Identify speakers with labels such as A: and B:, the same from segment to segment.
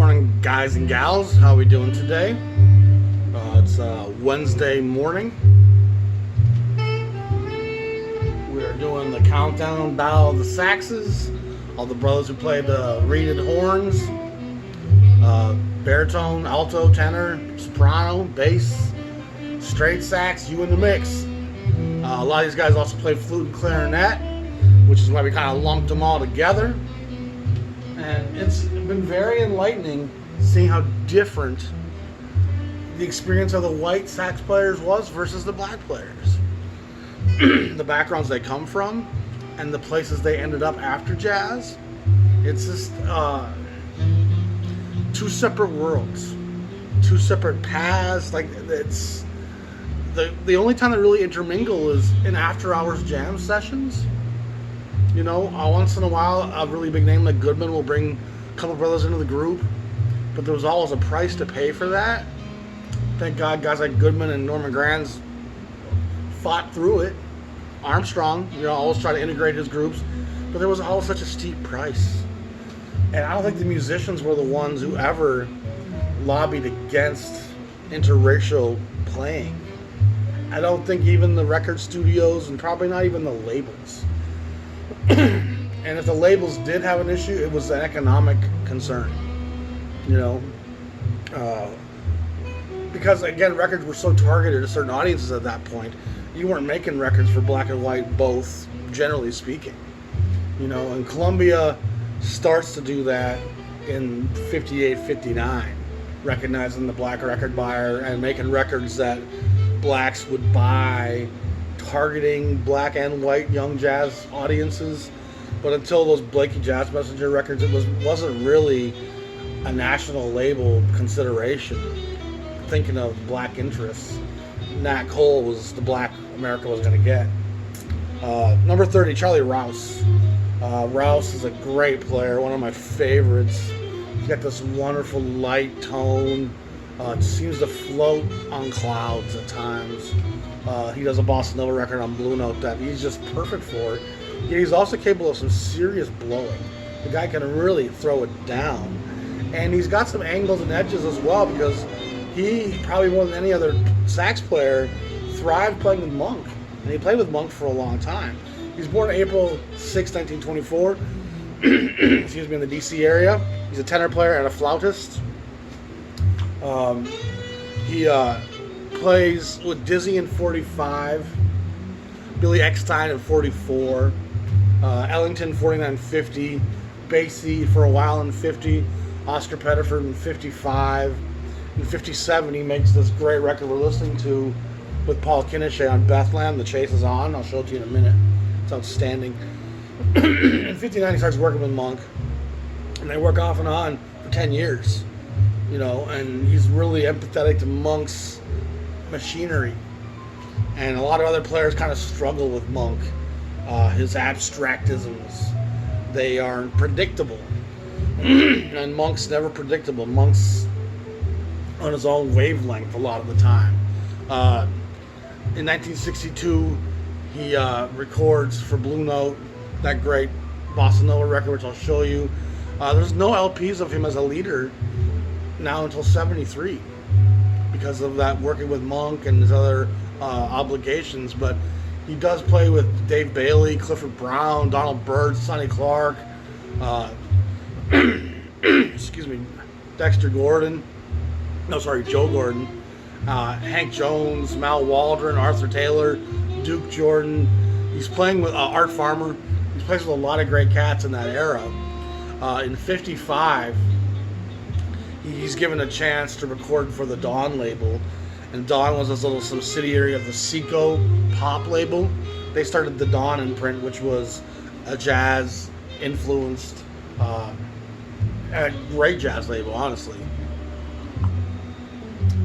A: Morning, guys and gals. How we doing today? It's Wednesday morning. We are doing the countdown battle of the Saxes. All the brothers who played the reeded horns, baritone, alto, tenor, soprano, bass, straight sax, you in the mix. A lot of these guys also play flute and clarinet, which is why we kind of lumped them all together. And it's been very enlightening seeing how different the experience of the white sax players was versus the black players. The backgrounds they come from and the places they ended up after jazz. It's just two separate worlds, two separate paths. Like, it's the only time they really intermingle is in after-hours jam sessions. You know, once in a while, a really big name like Goodman will bring a couple brothers into the group, but there was always a price to pay for that. Thank God guys like Goodman and Norman Granz fought through it. Armstrong, you know, always try to integrate his groups, but there was always such a steep price. And I don't think the musicians were the ones who ever lobbied against interracial playing. I don't think even the record studios, and probably not even the labels. And if the labels did have an issue, it was an economic concern, you know, because again, records were so targeted to certain audiences at that point. You weren't making records for black and white both, generally speaking, you know. And Columbia starts to do that in 58, 59, recognizing the black record buyer and making records that blacks would buy, targeting black and white young jazz audiences. But until those Blakey Jazz Messenger records, it wasn't really a national label consideration. Thinking of black interests, Nat Cole was the black America was going to get. Number 30, Charlie Rouse. Rouse is a great player, one of my favorites. He's got this wonderful light tone. It seems to float on clouds at times. He does a bossa nova record on Blue Note that he's just perfect for. Yet he's also capable of some serious blowing. The guy can really throw it down. And he's got some angles and edges as well, because he, probably more than any other sax player, thrived playing with Monk. And he played with Monk for a long time. He was born April 6, 1924. Excuse me, in the D.C. area. He's a tenor player and a flautist. He plays with Dizzy in 45, Billy Eckstein in 44, Ellington 49-50, Basie for a while in 50, Oscar Pettiford in 55. In 57, he makes this great record we're listening to with Paul Kinnichet on Bethlehem, The Chase Is On. I'll show it to you in a minute. It's outstanding. In 59, he starts working with Monk, and they work off and on for 10 years. You know, and he's really empathetic to Monk's machinery. And a lot of other players kind of struggle with Monk. His abstractisms, they are predictable. And Monk's never predictable. Monk's on his own wavelength a lot of the time. In 1962, he records for Blue Note that great bossa nova record, which I'll show you. There's no LPs of him as a leader now until 73 because of that working with Monk and his other obligations. But he does play with Dave Bailey, Clifford Brown, Donald Byrd, Sonny Clark, excuse me, Dexter Gordon, Joe Gordon, Hank Jones, Mal Waldron, Arthur Taylor, Duke Jordan. He's playing with Art Farmer. He plays with a lot of great cats in that era. In 55, he's given a chance to record for the Dawn label, and Dawn was this little subsidiary of the Seco pop label. They started the Dawn imprint, which was a jazz-influenced, a great jazz label, honestly.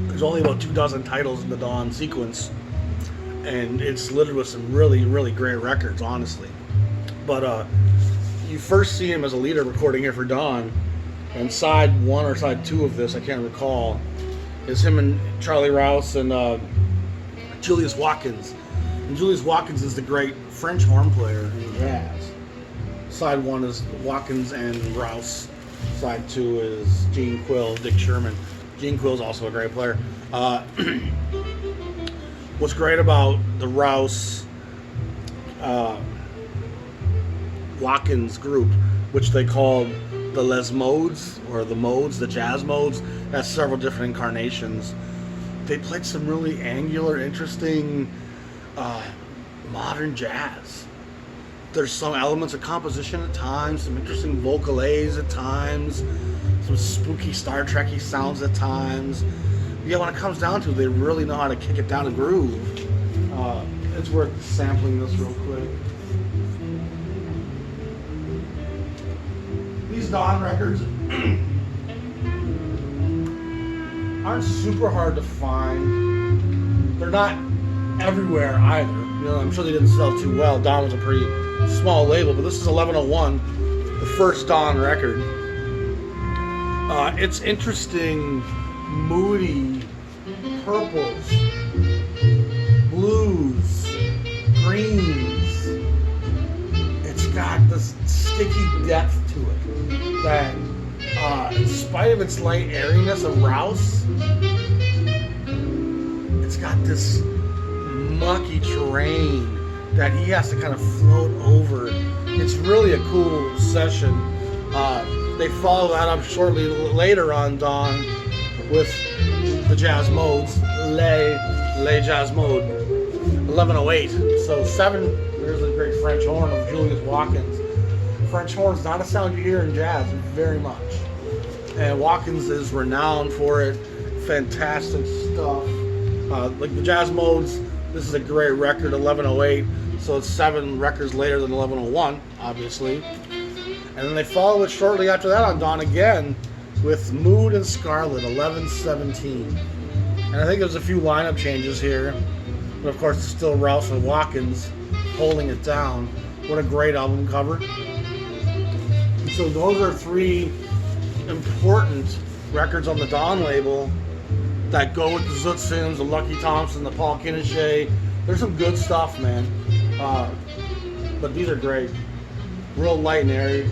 A: There's only about 24 titles in the Dawn sequence, and it's littered with some really, really great records, honestly. But you first see him as a leader recording here for Dawn, and side 1 or side 2 of this, I can't recall, is him and Charlie Rouse and Julius Watkins. And Julius Watkins is the great French horn player in jazz. Side 1 is Watkins and Rouse. Side 2 is Gene Quill, Dick Sherman. Gene Quill's also a great player. What's great about the Rouse Watkins group, which they called the Les Modes, or the Modes, the Jazz Modes, has several different incarnations. They played some really angular, interesting modern jazz. There's some elements of composition at times, some interesting vocal A's at times, some spooky Star Trek-y sounds at times. Yeah, when it comes down to it, they really know how to kick it down and groove. It's worth sampling this real quick. These Dawn records aren't super hard to find. They're not everywhere either. You know, I'm sure they didn't sell too well. Dawn was a pretty small label, but this is 1101, the first Dawn record. It's interesting, moody, purples, blues, greens. It's got this sticky depth to it that, in spite of its light airiness of Rouse, it's got this mucky terrain that he has to kind of float over. It's really a cool session. They follow that up shortly later on Dawn with the Jazz Modes, Les Jazz Mode, 1108. So 7, there's a great French horn of Julius Watkins. French horn's not a sound you hear in jazz very much. And Watkins is renowned for it. Fantastic stuff. Like the Jazz Modes, this is a great record, 1108. So it's 7 records later than 1101, obviously. And then they follow it shortly after that on Dawn again with Mood and Scarlet, 1117. And I think there's a few lineup changes here. But of course, it's still Rouse and Watkins holding it down. What a great album cover. And so those are 3 important records on the Dawn label that go with the Zoot Sims, the Lucky Thompson, the Paul Kinneshay. There's some good stuff, man. But these are great. Real light and airy.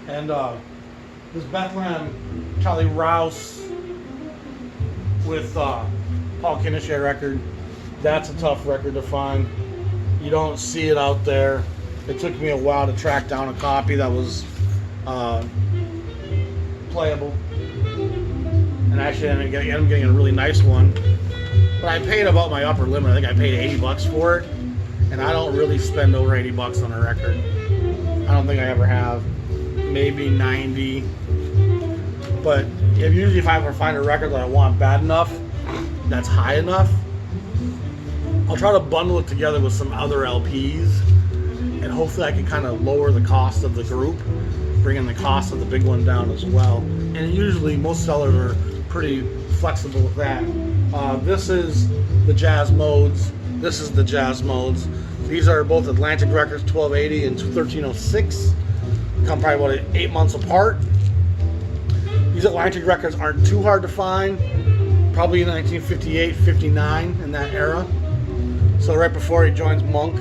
A: And this Bethlehem Charlie Rouse with Paul Kinneshay record, that's a tough record to find. You don't see it out there. It took me a while to track down a copy that was playable. And actually I ended up getting a really nice one. But I paid about my upper limit. I think I paid $80 for it. And I don't really spend over $80 on a record. I don't think I ever have. Maybe 90. But usually if I ever find a record that I want bad enough, that's high enough, I'll try to bundle it together with some other LPs. And hopefully I can kind of lower the cost of the group, bringing the cost of the big one down as well. And usually most sellers are pretty flexible with that. This is the Jazz Modes. This is the Jazz Modes. These are both Atlantic Records, 1280 and 1306. Come probably about 8 months apart. These Atlantic Records aren't too hard to find. Probably in 1958, 59, in that era. So right before he joins Monk.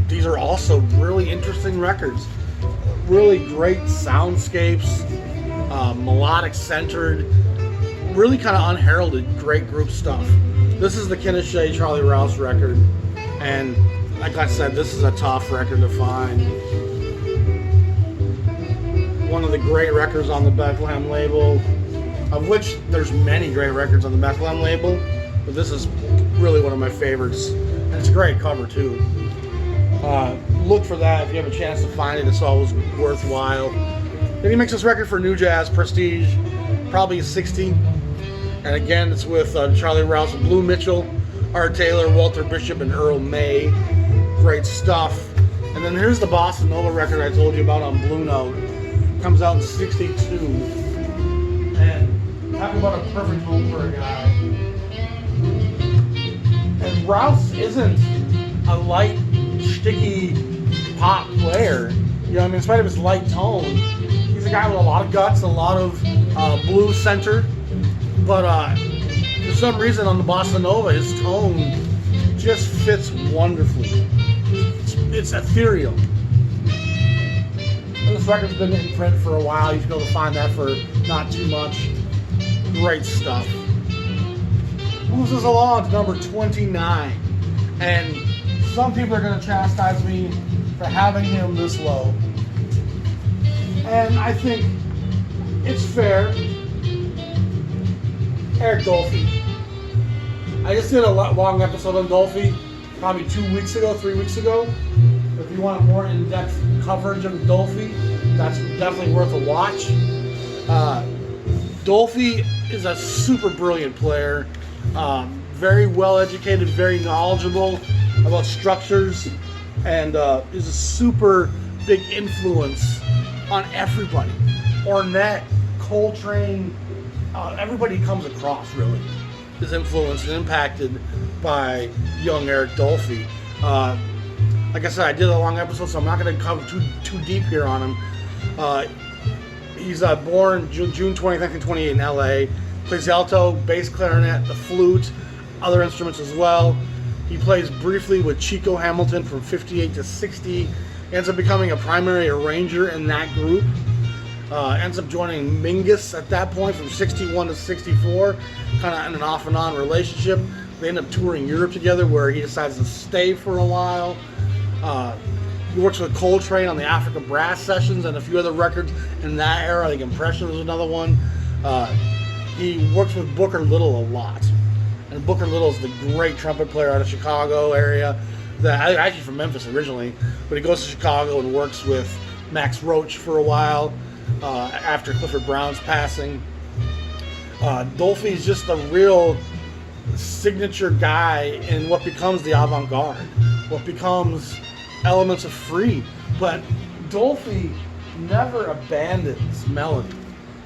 A: These are also really interesting records. Really great soundscapes, melodic centered, really kind of unheralded, great group stuff. This is the Kinneshay Charlie Rouse record, and like I said, this is a tough record to find. One of the great records on the Bethlehem label, of which there's many great records on the Bethlehem label, but this is really one of my favorites, and it's a great cover too. Look for that if you have a chance to find it. It's always worthwhile. Then he makes this record for New Jazz Prestige, probably 60. And again, it's with Charlie Rouse, Blue Mitchell, Art Taylor, Walter Bishop, and Earl May. Great stuff. And then here's the Bossa Nova record I told you about on Blue Note. Comes out in 62. And talk about a perfect home for a guy. And Rouse isn't a light, sticky pop player. You know, I mean, in spite of his light tone, he's a guy with a lot of guts, a lot of blues center. But for some reason on the Bossa Nova, his tone just fits wonderfully. It's ethereal. This record's been in print for a while. You can be able to find that for not too much. Great stuff. Moves us along to number 29. And some people are going to chastise me for having him this low. And I think it's fair. Eric Dolphy. I just did a long episode on Dolphy probably 3 weeks ago. If you want more in-depth coverage of Dolphy, that's definitely worth a watch. Dolphy is a super brilliant player, very well educated, very knowledgeable about structures, and is a super big influence on everybody. Ornette, Coltrane, everybody comes across really is influenced and impacted by young Eric Dolphy. Like I said, I did a long episode, so I'm not going to cover too deep here on him. He's born June 20th, 1928 in LA. Plays the alto, bass clarinet, the flute, other instruments as well. He plays briefly with Chico Hamilton from 58 to 60. Ends up becoming a primary arranger in that group. Ends up joining Mingus at that point from 61 to 64, kind of in an off and on relationship. They end up touring Europe together where he decides to stay for a while. He works with Coltrane on the Africa Brass Sessions and a few other records in that era. I think Impression was another one. He works with Booker Little a lot. And Booker Little is the great trumpet player out of Chicago area. Actually from Memphis originally. But he goes to Chicago and works with Max Roach for a while after Clifford Brown's passing. Dolphy's just a real signature guy in what becomes the avant-garde. What becomes elements of free, but Dolphy never abandons melody.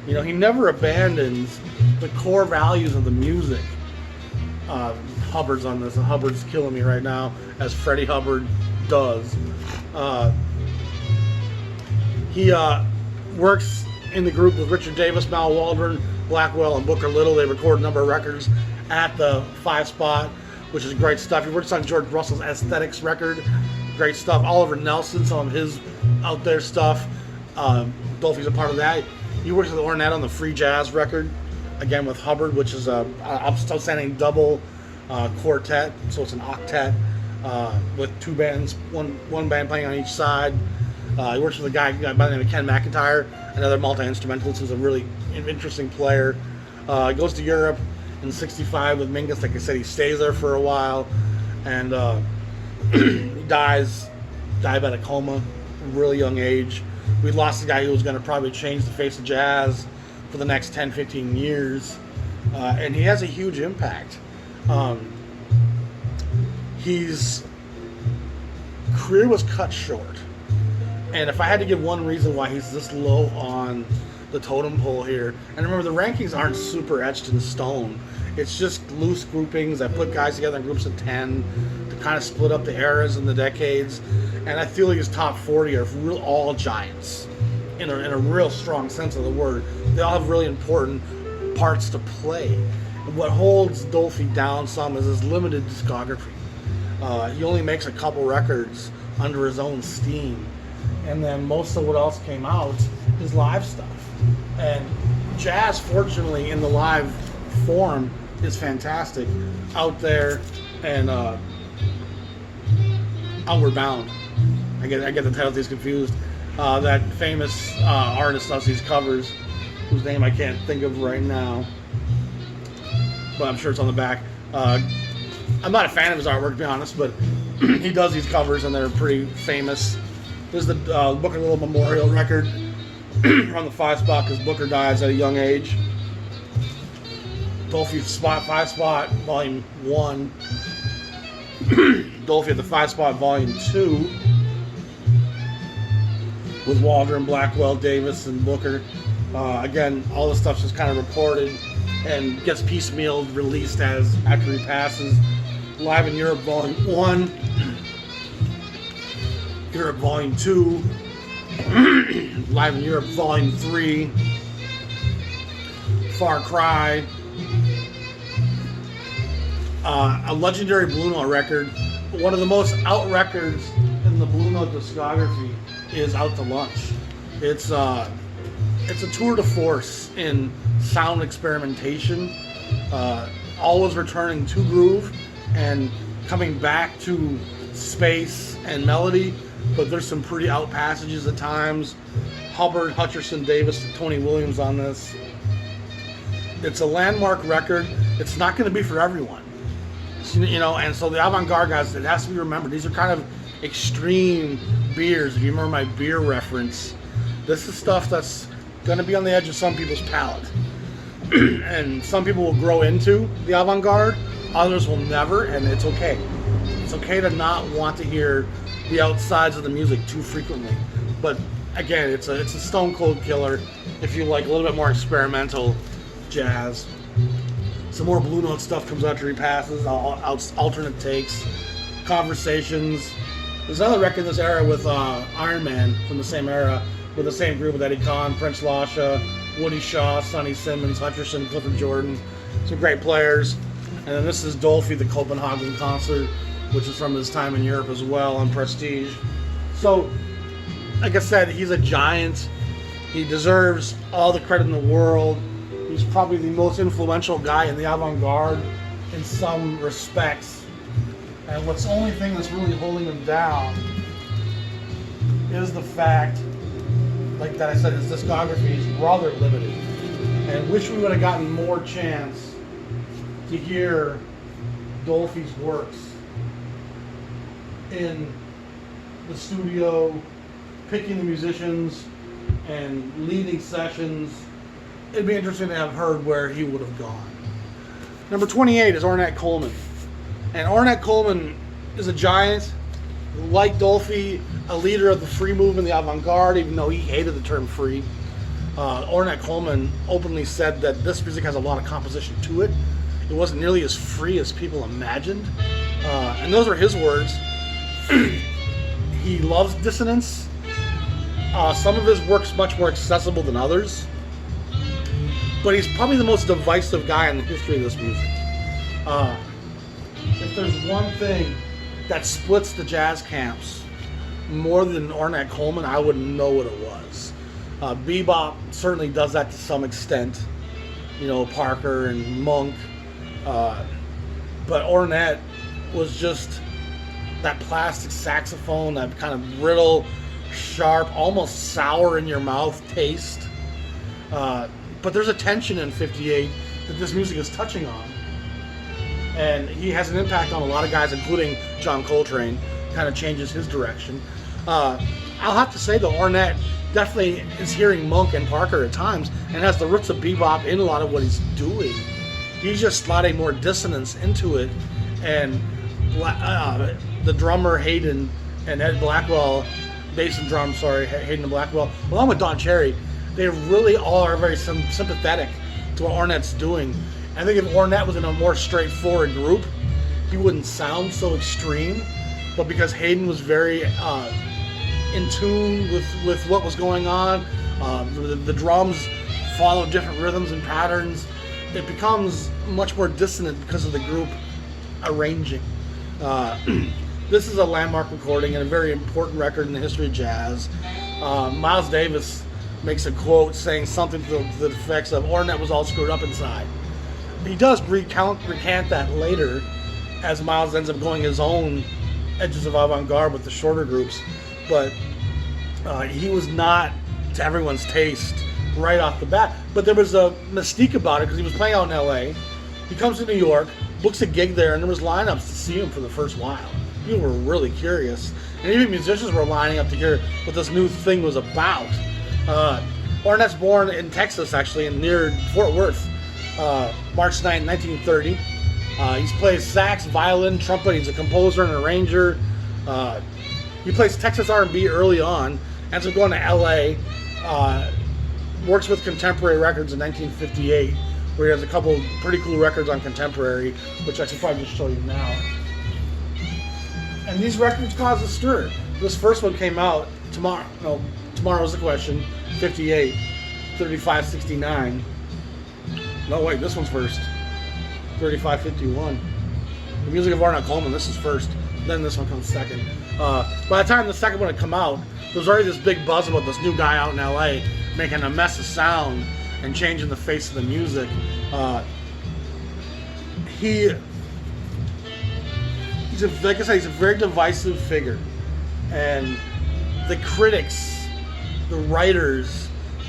A: You know, he never abandons the core values of the music. Hubbard's on this, and Hubbard's killing me right now, as Freddie Hubbard does. He works in the group with Richard Davis, Mal Waldron, Blackwell, and Booker Little. They record a number of records at the 5-spot, which is great stuff. He works on George Russell's Aesthetics record. Great stuff. Oliver Nelson, some of his out there stuff. Dolphy's a part of that. He works with Ornette on the Free Jazz record, again with Hubbard, which is a outstanding double quartet, so it's an octet with two bands, one band playing on each side. He works with a guy by the name of Ken McIntyre, another multi-instrumentalist who's a really interesting player. He goes to Europe in '65 with Mingus. Like I said, he stays there for a while, and he dies, diabetic coma, at a really young age. We lost a guy who was going to probably change the face of jazz for the next 10, 15 years. And he has a huge impact. His career was cut short. And if I had to give one reason why he's this low on the totem pole here, and remember the rankings aren't super etched in stone. It's just loose groupings. I put guys together in groups of 10 to kind of split up the eras and the decades. And I feel like his top 40 are all giants in a real strong sense of the word. They all have really important parts to play. And what holds Dolphy down some is his limited discography. He only makes a couple records under his own steam. And then most of what else came out is live stuff. And jazz, fortunately, in the live form is fantastic out there, and Outward Bound. I get the titles confused. That famous artist does these covers, whose name I can't think of right now, but I'm sure it's on the back. I'm not a fan of his artwork, to be honest, but he does these covers, and they're pretty famous. This is the Booker Little Memorial record on the 5-spot, because Booker dies at a young age. Dolphy 5-spot, Volume 1. Dolphy at the 5-spot, Volume 2. With Waldron, Blackwell, Davis, and Booker. Again, all this stuff's just kind of recorded and gets piecemeal released after he passes. Live in Europe, Volume 1. Europe, Volume 2. Live in Europe, Volume 3. Far Cry. A legendary Blue Note record. One of the most out records in the Blue Note discography is Out to Lunch. It's a tour de force in sound experimentation, always returning to groove and coming back to space and melody, but there's some pretty out passages at times. Hubbard, Hutcherson, Davis, and Tony Williams on this. It's a landmark record. It's not going to be for everyone, you know. And so the avant-garde guys, it has to be remembered. These are kind of extreme beers. If you remember my beer reference, this is stuff that's going to be on the edge of some people's palate, and some people will grow into the avant-garde. Others will never, and it's okay. It's okay to not want to hear the outsides of the music too frequently. But again, it's a stone cold killer if you like a little bit more experimental jazz. Some more Blue Note stuff comes out to repasses, alternate takes, conversations. There's another record in this era with Iron Man from the same era, with the same group with Eddie Kahn, Prince Lasha, Woody Shaw, Sonny Simmons, Hutcherson, Clifford Jordan. Some great players. And then this is Dolphy, the Copenhagen concert, which is from his time in Europe as well on Prestige. So, like I said, he's a giant. He deserves all the credit in the world. He's probably the most influential guy in the avant-garde in some respects. And what's the only thing that's really holding him down is the fact, like that I said, his discography is rather limited. And wish we would have gotten more chance to hear Dolphy's works in the studio, picking the musicians and leading sessions. It'd be interesting to have heard where he would have gone. Number 28 is Ornette Coleman. And Ornette Coleman is a giant, like Dolphy, a leader of the free movement, the avant-garde, even though he hated the term free. Ornette Coleman openly said that this music has a lot of composition to it. It wasn't nearly as free as people imagined. And those are his words. He loves dissonance. Some of his work's much more accessible than others. But he's probably the most divisive guy in the history of this music. If there's one thing that splits the jazz camps more than Ornette Coleman, I wouldn't know what it was. Bebop certainly does that to some extent. You know, Parker and Monk. But Ornette was just that plastic saxophone, that kind of brittle, sharp, almost sour in your mouth taste. But there's a tension in 58 that this music is touching on. And he has an impact on a lot of guys, including John Coltrane. Kind of changes his direction. I'll have to say, though, Ornette definitely is hearing Monk and Parker at times and has the roots of bebop in a lot of what he's doing. He's just sliding more dissonance into it. And the drummer, Hayden, and Ed Blackwell, bass and drum, Hayden and Blackwell, along with Don Cherry, they really all are very sympathetic to what Ornette's doing. I think if Ornette was in a more straightforward group, he wouldn't sound so extreme. But because Hayden was very in tune with what was going on, the drums follow different rhythms and patterns, it becomes much more dissonant because of the group arranging. This is a landmark recording and a very important record in the history of jazz. Miles Davis makes a quote saying something to the effects of Ornette was all screwed up inside. He does recant that later as Miles ends up going his own edges of avant-garde with the shorter groups, but he was not to everyone's taste right off the bat. But there was a mystique about it because he was playing out in LA. He comes to New York, books a gig there, and there was lineups to see him for the first while. People were really curious, and even musicians were lining up to hear what this new thing was about. Ornette's born in Texas, actually, near Fort Worth, March 9, 1930. He plays sax, violin, trumpet. He's a composer and arranger. He plays Texas R&B early on, ends up going to LA, works with Contemporary Records in 1958, where he has a couple pretty cool records on Contemporary, which I should probably just show you now. And these records caused a stir. This first one came out tomorrow's the question, 58, 3569. No, wait, this one's first, 3551. the music of Ornette Coleman. This is first, then this one comes second. By the time the second one had come out, there was already this big buzz about this new guy out in LA making a mess of sound and changing the face of the music. He's like I said, he's a very divisive figure, and the critics, the writers,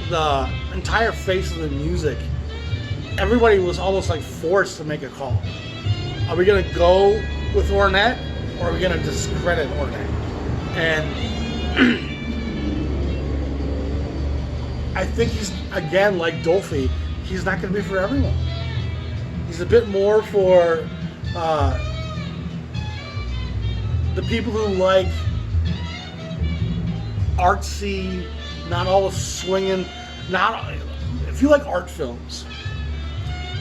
A: the entire face of the music, everybody was almost like forced to make a call. Are we going to go with Ornette, or are we going to discredit Ornette? And I think he's, again, like Dolphy, he's not going to be for everyone. He's a bit more for the people who like artsy, not all swinging, if you like art films,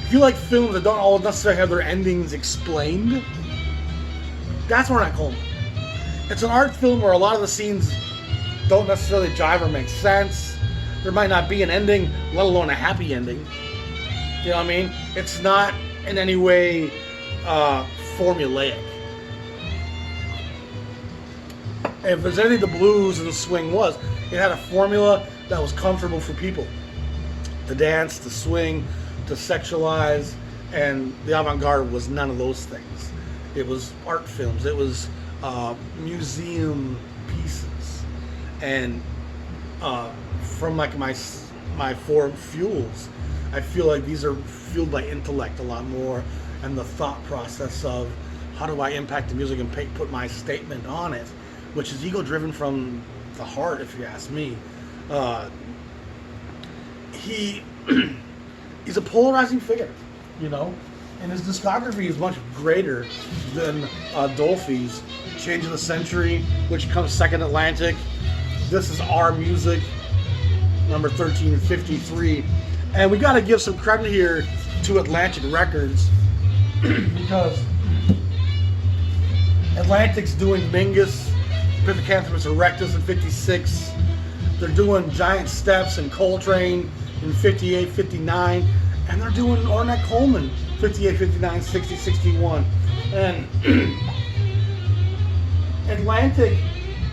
A: if you like films that don't all necessarily have their endings explained, that's Ornette Coleman. It's an art film where a lot of the scenes don't necessarily jive or make sense. There might not be an ending, let alone a happy ending. You know what I mean? It's not in any way formulaic. If there's anything the blues and the swing was, it had a formula that was comfortable for people to dance, to swing, to sexualize, and the avant-garde was none of those things. It was art films. It was museum pieces, and from like my four fuels, I feel like these are fueled by intellect a lot more, and the thought process of how do I impact the music and put my statement on it, which is ego-driven from the heart, if you ask me. He's a polarizing figure, you know, and his discography is much greater than Dolphy's. Change of the Century, which comes second Atlantic. This is Our Music, number 1353. And we got to give some credit here to Atlantic Records because Atlantic's doing Mingus, Pithecanthropus erectus in 56. They're doing Giant Steps and Coltrane in 58, 59. And they're doing Ornette Coleman, 58, 59, 60, 61. And Atlantic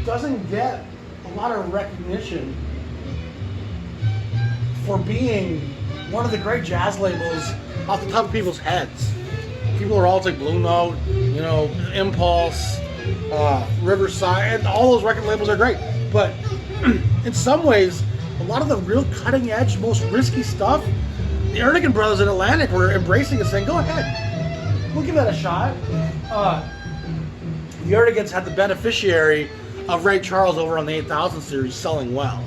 A: doesn't get a lot of recognition for being one of the great jazz labels off the top of people's heads. People are all like Blue Note, you know, Impulse, Riverside, and all those record labels are great. But in some ways, a lot of the real cutting edge, most risky stuff, the Erdogan brothers in Atlantic were embracing and saying, go ahead, we'll give that a shot. The Erdigans had the beneficiary of Ray Charles over on the 8000 series selling well.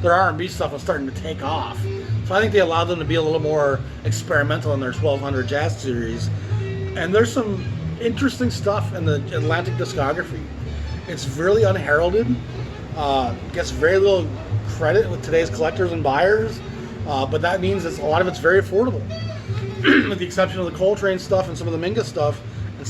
A: Their R&B stuff was starting to take off. So I think they allowed them to be a little more experimental in their 1200 jazz series. And there's some interesting stuff in the Atlantic discography. It's really unheralded. Gets very little credit with today's collectors and buyers. But that means a lot of it's very affordable. With the exception of the Coltrane stuff and some of the Mingus stuff. And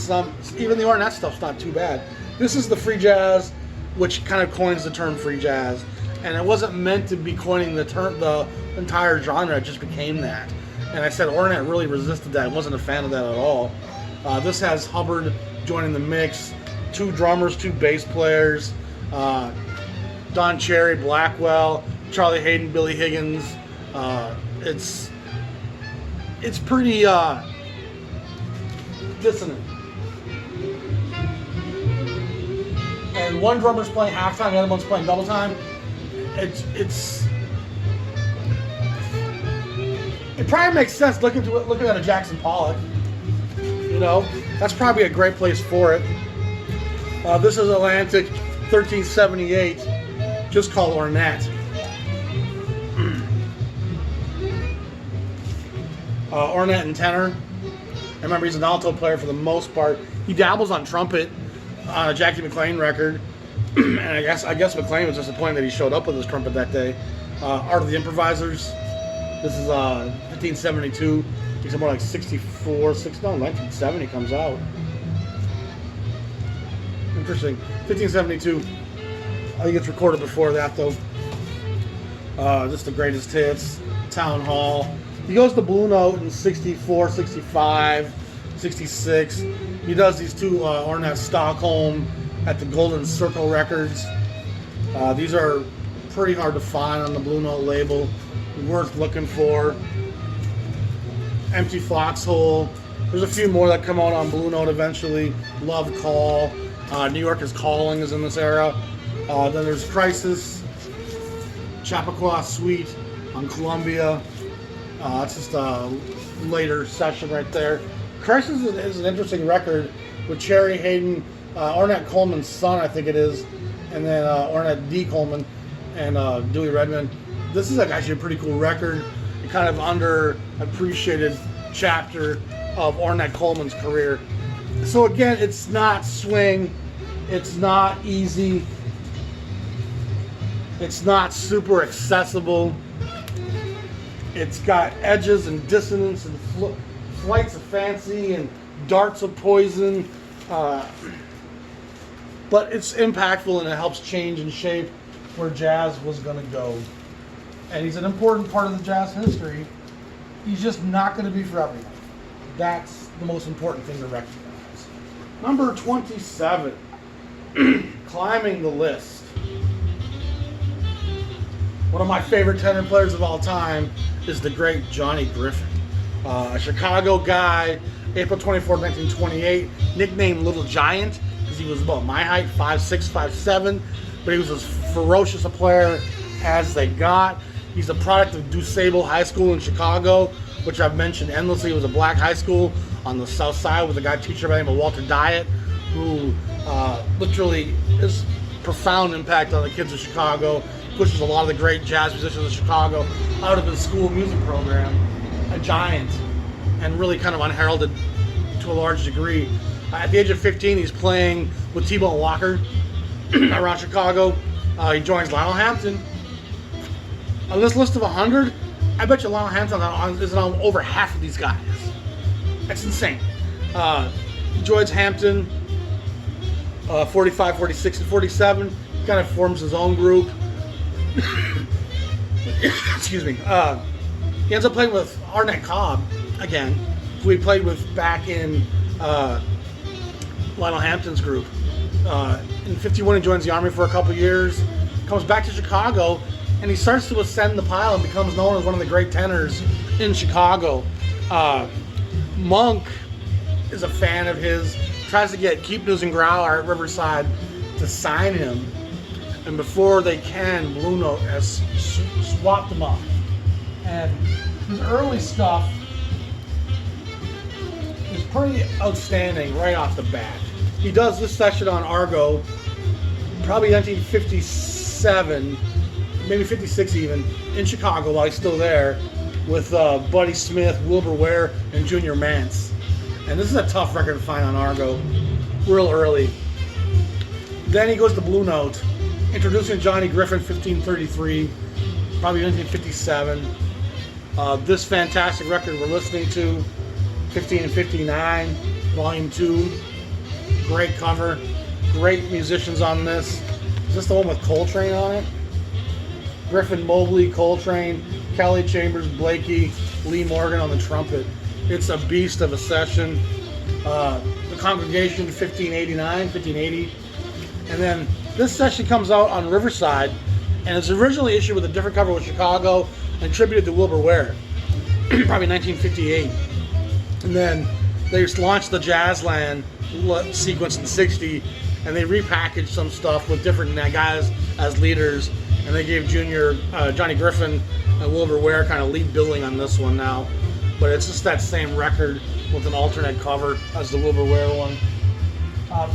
A: even the Ornette stuff's not too bad. This is the free jazz, which kind of coins the term free jazz. And it wasn't meant to be coining the entire genre, it just became that. And I said Ornette really resisted that, wasn't a fan of that at all. This has Hubbard joining the mix, 2 drummers, 2 bass players, Don Cherry, Blackwell, Charlie Hayden, Billy Higgins. It's pretty dissonant. And one drummer's playing halftime, the other one's playing double time. It probably makes sense looking at a Jackson Pollock. You know, that's probably a great place for it. This is Atlantic 1378, just called Ornette. Ornette and tenor. I remember he's an alto player for the most part. He dabbles on trumpet on a Jackie McLean record. And I guess McLean was disappointed that he showed up with his trumpet that day. Art of the Improvisers. This is 1572. He's more like 1970 comes out. Interesting. 1572. I think it's recorded before that though. Just the greatest hits. Town Hall. He goes to Blue Note in 64, 65, 66. He does these two Ornette Stockholm at the Golden Circle Records. These are pretty hard to find on the Blue Note label. Worth looking for. Empty Foxhole. There's a few more that come out on Blue Note eventually. Love Call. New York is Calling is in this era. Then there's Crisis. Chappaqua Suite on Columbia. That's just a later session right there. Crisis is an interesting record with Cherry Hayden, Ornette Coleman's son, I think it is, and then Ornette D. Coleman and Dewey Redman. This is actually a pretty cool record. A kind of underappreciated chapter of Ornette Coleman's career. So again, it's not swing, it's not easy, it's not super accessible. It's got edges and dissonance and flights of fancy and darts of poison, but it's impactful and it helps change and shape where jazz was going to go. And he's an important part of the jazz history. He's just not going to be for everyone. That's the most important thing to recognize. Number 27, climbing the list. One of my favorite tenor players of all time is the great Johnny Griffin. A Chicago guy, April 24, 1928, nicknamed Little Giant because he was about my height, 5'6", 5'7", but he was as ferocious a player as they got. He's a product of DuSable High School in Chicago, which I've mentioned endlessly. It was a black high school on the south side with a guy teacher by the name of Walter Diet, who literally is profound impact on the kids of Chicago, pushes a lot of the great jazz musicians of Chicago out of his school music program. A giant, and really kind of unheralded to a large degree. At the age of 15, he's playing with T-Bone Walker around Chicago. He joins Lionel Hampton. On this list of 100, I bet you Lionel Hampton is on over half of these guys. That's insane. He joins Hampton 45, 46, and 47. He kind of forms his own group. Excuse me. He ends up playing with Ornette Cobb again, who he played with back in Lionel Hampton's group. In 51, he joins the Army for a couple years, comes back to Chicago, and he starts to ascend the pile and becomes known as one of the great tenors in Chicago. Monk is a fan of his, tries to get Keep News and Growler at Riverside to sign him, and before they can, Blue Note has swapped him up. And his early stuff is pretty outstanding right off the bat. He does this session on Argo, probably 1957, maybe 56 even, in Chicago while he's still there, with Buddy Smith, Wilbur Ware, and Junior Mance. And this is a tough record to find on Argo, real early. Then he goes to Blue Note, introducing Johnny Griffin, 1533, probably 1957. This fantastic record we're listening to, 15 and 59, Volume 2. Great cover, great musicians on this. Is this the one with Coltrane on it? Griffin, Mobley, Coltrane, Kelly Chambers, Blakey, Lee Morgan on the trumpet. It's a beast of a session. The Congregation, 1580. And then this session comes out on Riverside, and it's originally issued with a different cover with Chicago and attributed to Wilbur Ware, probably 1958. And then they launched the Jazzland sequence in '60, and they repackaged some stuff with different guys as leaders, and they gave Johnny Griffin and Wilbur Ware kind of lead billing on this one now. But it's just that same record with an alternate cover as the Wilbur Ware one.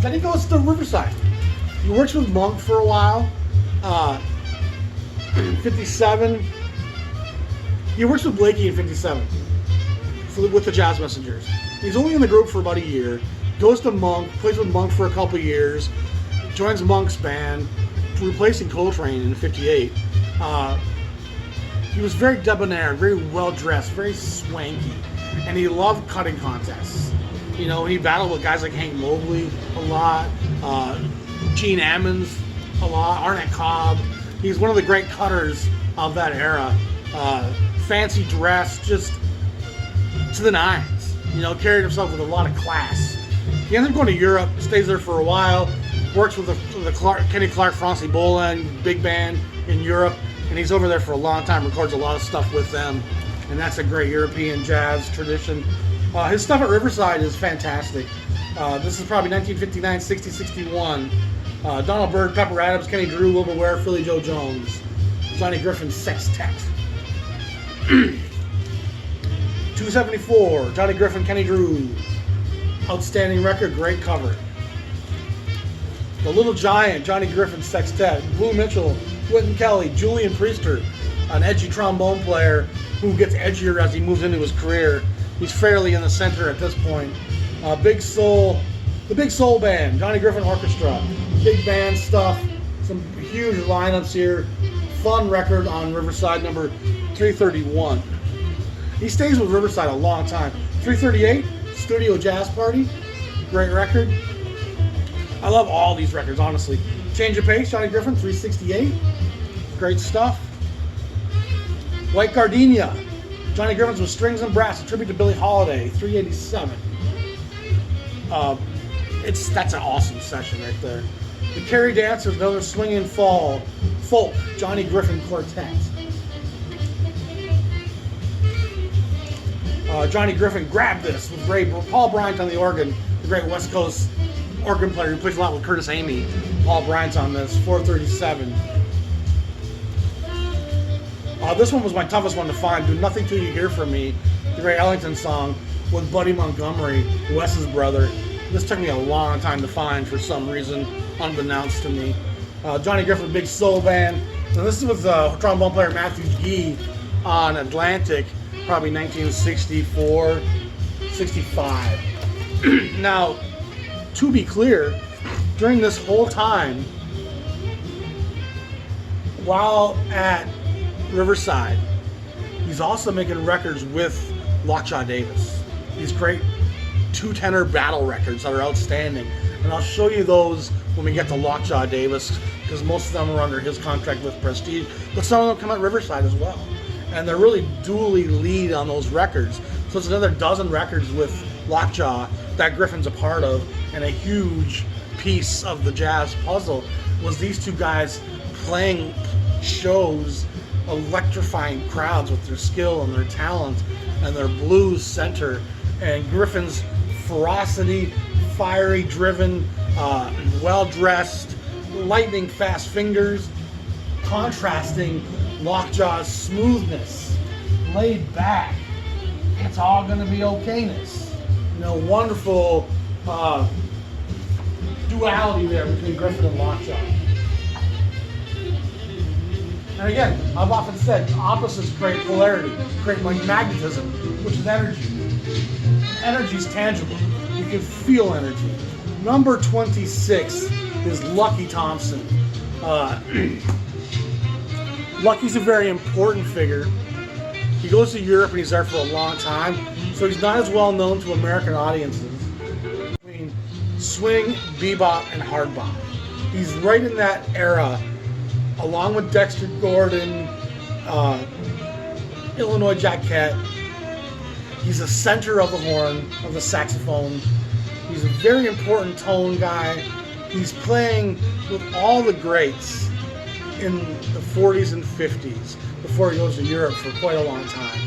A: Then he goes to Riverside. He works with Monk for a while. 57. He works with Blakey in 57 with the Jazz Messengers. He's only in the group for about a year. Goes to Monk, plays with Monk for a couple years, joins Monk's band, replacing Coltrane in 58. He was very debonair, very well dressed, very swanky, and he loved cutting contests. You know, he battled with guys like Hank Mobley a lot, Gene Ammons a lot, Ornette Cobb. He's one of the great cutters of that era. Fancy dress, just to the nines. You know, carried himself with a lot of class. He ends up going to Europe, stays there for a while, works with the Kenny Clark, Francie Boland big band in Europe, and he's over there for a long time, records a lot of stuff with them, and that's a great European jazz tradition. His stuff at Riverside is fantastic. This is probably 1959, 60, 61. Donald Byrd, Pepper Adams, Kenny Drew, Wilbur Ware, Philly Joe Jones. Johnny Griffin Sextet. 274, Johnny Griffin, Kenny Drew. Outstanding record, great cover. The Little Giant, Johnny Griffin Sextet. Blue Mitchell, Wynton Kelly, Julian Priester, an edgy trombone player who gets edgier as he moves into his career. He's fairly in the center at this point. The Big Soul Band, Johnny Griffin Orchestra. Big band stuff, some huge lineups here. Fun record on Riverside, number 331. He stays with Riverside a long time. 338, Studio Jazz Party, great record. I love all these records, honestly. Change of Pace, Johnny Griffin, 368, great stuff. White Gardenia, Johnny Griffin's with Strings and Brass, a tribute to Billie Holiday, 387. That's an awesome session right there. The Carrie Dancers, another swinging folk, Johnny Griffin Quartet. Johnny Griffin Grab This with Paul Bryant on the organ, the great West Coast organ player who plays a lot with Curtis Amy. Paul Bryant's on this, 437. This one was my toughest one to find. Do Nothing Till You Hear From Me, the great Ellington song with Buddy Montgomery, Wes's brother. This took me a long time to find for some reason, unbeknownst to me. Johnny Griffin Big Soul Band. And this is with trombone player Matthew Gee on Atlantic, probably 1964, 65. Now, to be clear, during this whole time, while at Riverside, he's also making records with Lockjaw Davis. These great two-tenor battle records that are outstanding. And I'll show you those when we get to Lockjaw Davis, because most of them are under his contract with Prestige, but some of them come at Riverside as well. And they're really dually lead on those records. So it's another dozen records with Lockjaw that Griffin's a part of, and a huge piece of the jazz puzzle was these two guys playing shows, electrifying crowds with their skill and their talent and their blues center. And Griffin's ferocity, fiery, driven, well-dressed, lightning fast fingers, contrasting Lockjaw's smoothness, laid back, it's all gonna be okayness. You know, wonderful duality there between Griffin and Lockjaw. And again, I've often said opposites create polarity, create magnetism, which is energy. Energy's tangible. You can feel energy. Number 26 is Lucky Thompson. Lucky's a very important figure. He goes to Europe and he's there for a long time, so he's not as well known to American audiences. Between swing, bebop, and hard bop. He's right in that era, along with Dexter Gordon, Illinois Jacquette. He's the center of the horn, of the saxophone. He's a very important tone guy. He's playing with all the greats in the 40s and 50s before he goes to Europe for quite a long time.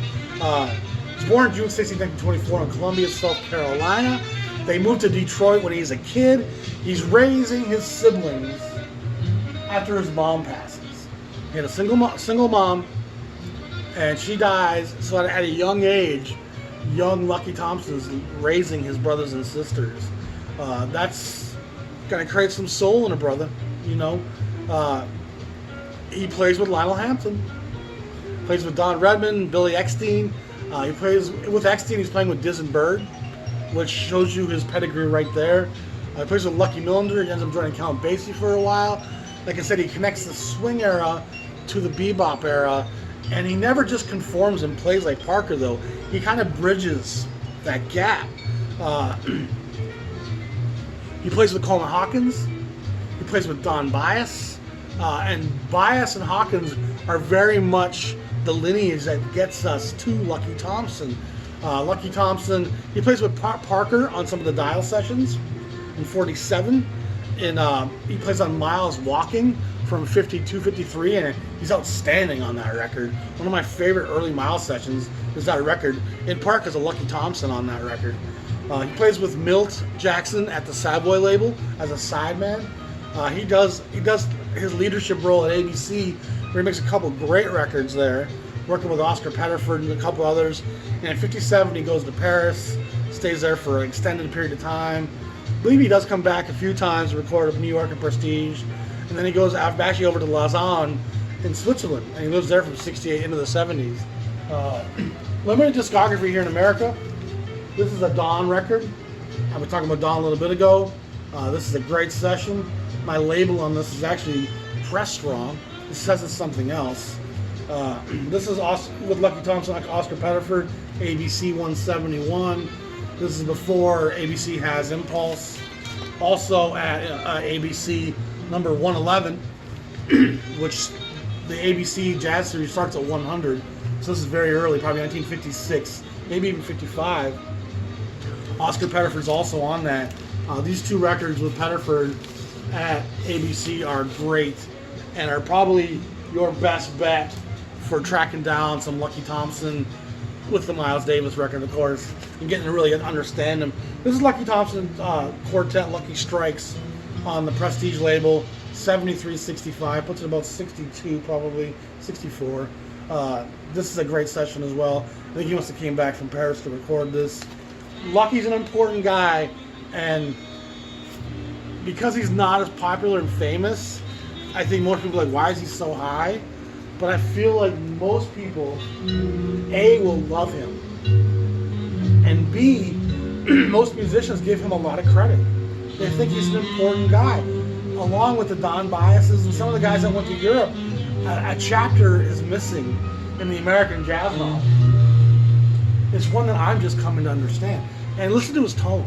A: He was born June 16, 1924 in Columbia, South Carolina. They moved to Detroit when he's a kid. He's raising his siblings after his mom passes. He had a single mom, and she dies, so at a young age, young Lucky Thompson is raising his brothers and sisters. That's going to create some soul in a brother, you know. He plays with Lionel Hampton, plays with Don Redman, Billy Eckstein. He plays with Eckstein. He's playing with Diz and Bird, which shows you his pedigree right there. He plays with Lucky Millinder. He ends up joining Count Basie for a while. Like I said, he connects the swing era to the bebop era, and he never just conforms and plays like Parker, though. He kind of bridges that gap. He plays with Coleman Hawkins. He plays with Don Bias. And Bias and Hawkins are very much the lineage that gets us to Lucky Thompson. Lucky Thompson, he plays with Parker on some of the dial sessions. in 47. And he plays on Miles Walking from 52, 53, and he's outstanding on that record. One of my favorite early Miles sessions is that record, in part because of Lucky Thompson on that record. He plays with Milt Jackson at the Savoy label as a sideman. He does his leadership role at ABC, where he makes a couple great records there, working with Oscar Pettiford and a couple others. And in 57, he goes to Paris, stays there for an extended period of time. I believe he does come back a few times to record with New York and Prestige. And then he goes actually over to Lausanne in Switzerland, and he lives there from 68 into the 70s. Limited discography here in America. This is a Dawn record. I was talking about Dawn a little bit ago. This is a great session. My label on this is actually pressed wrong. It says it's something else. This is also with Lucky Thompson, like Oscar Pettiford, ABC 171. This is before ABC has Impulse. Also at ABC number 111, which the ABC Jazz Series starts at 100. So this is very early, probably 1956, maybe even 55. Oscar Pettiford's also on that. These two records with Pettiford at ABC are great and are probably your best bet for tracking down some Lucky Thompson with the Miles Davis record, of course, and getting to really understand him. This is Lucky Thompson Quartet Lucky Strikes on the Prestige label, 73-65, puts it about 62, probably 64. This is a great session as well. I think he must have came back from Paris to record this. Lucky's an important guy, and because he's not as popular and famous, I think most people are like, why is he so high? But I feel like most people, A, will love him, and B, most musicians give him a lot of credit. They think he's an important guy. Along with the Don Biases and some of the guys that went to Europe, a chapter is missing in the American jazz novel. It's one that I'm just coming to understand. And listen to his tone.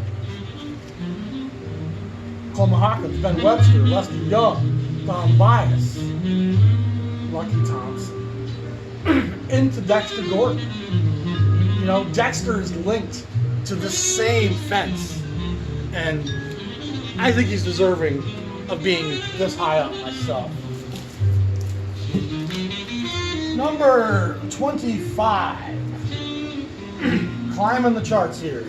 A: Coleman Hawkins, Ben Webster, Lester Young, Don Bias, Lucky Thompson, into Dexter Gordon. You know, Dexter is linked to the same fence. And I think he's deserving of being this high up myself. Number 25. Climbing the charts here.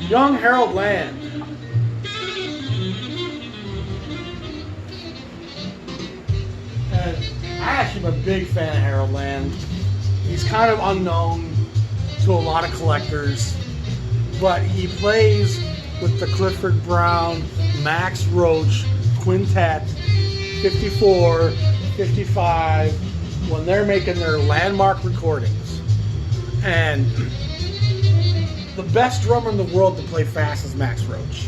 A: Young Harold Land. And I actually am a big fan of Harold Land. He's kind of unknown to a lot of collectors, but he plays with the Clifford Brown, Max Roach Quintet, 54, 55, when they're making their landmark recordings. And the best drummer in the world to play fast is Max Roach.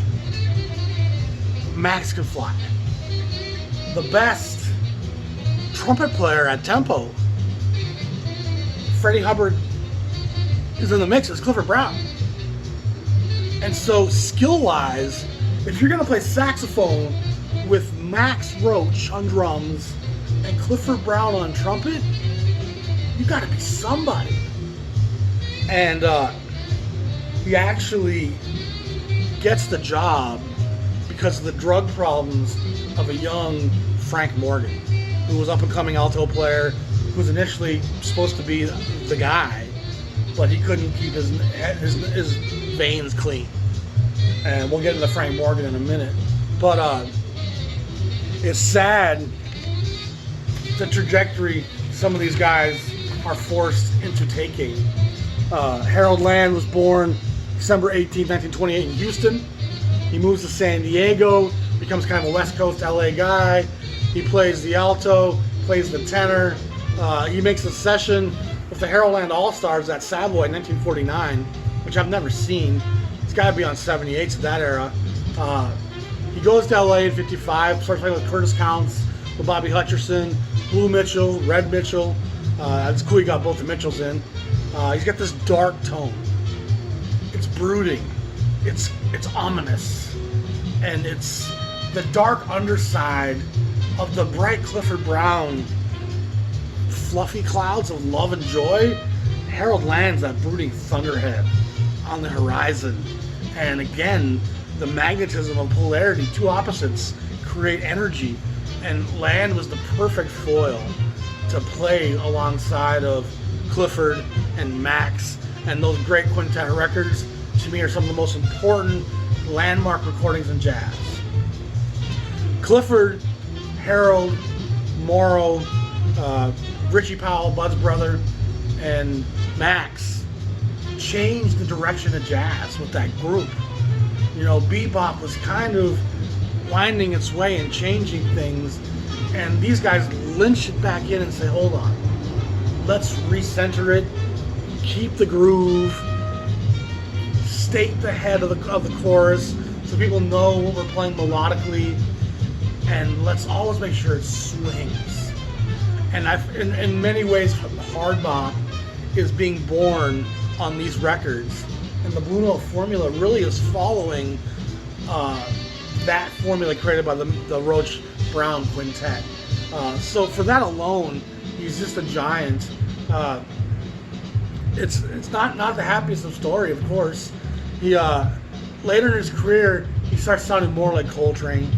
A: Max can fly. The best trumpet player at tempo, Freddie Hubbard, is in the mix. It's Clifford Brown. And so, skill-wise, if you're going to play saxophone with Max Roach on drums and Clifford Brown on trumpet, you got to be somebody. And he actually gets the job because of the drug problems of a young Frank Morgan, who was up-and-coming alto player, who was initially supposed to be the guy, but he couldn't keep his veins clean. And we'll get into Frank Morgan in a minute. But it's sad the trajectory some of these guys are forced into taking. Harold Land was born December 18, 1928 in Houston. He moves to San Diego, becomes kind of a West Coast LA guy. He plays the alto, plays the tenor. He makes a session with the Harold Land All-Stars at Savoy in 1949, which I've never seen. It's got to be on 78s of that era. He goes to LA in 55, starts playing with Curtis Counts, with Bobby Hutcherson, Blue Mitchell, Red Mitchell. It's cool he got both the Mitchells in. He's got this dark tone. It's brooding. It's ominous. And it's the dark underside of the bright Clifford Brown fluffy clouds of love and joy. Harold Land's that brooding thunderhead on the horizon. And again, the magnetism of polarity, two opposites, create energy. And Land was the perfect foil to play alongside of Clifford and Max. And those great quintet records, to me, are some of the most important landmark recordings in jazz. Clifford, Harold, Morrow, Richie Powell, Bud's brother, and Max changed the direction of jazz with that group. You know, bebop was kind of winding its way and changing things, and these guys lynch it back in and say, hold on, let's recenter it, keep the groove, state the head of the chorus so people know what we're playing melodically, and let's always make sure it swings. And in many ways, hard bop is being born on these records, and the Blue Note formula really is following that formula created by the Roach Brown Quintet. So for that alone, he's just a giant. It's not the happiest of story, of course. He later in his career, he starts sounding more like Coltrane.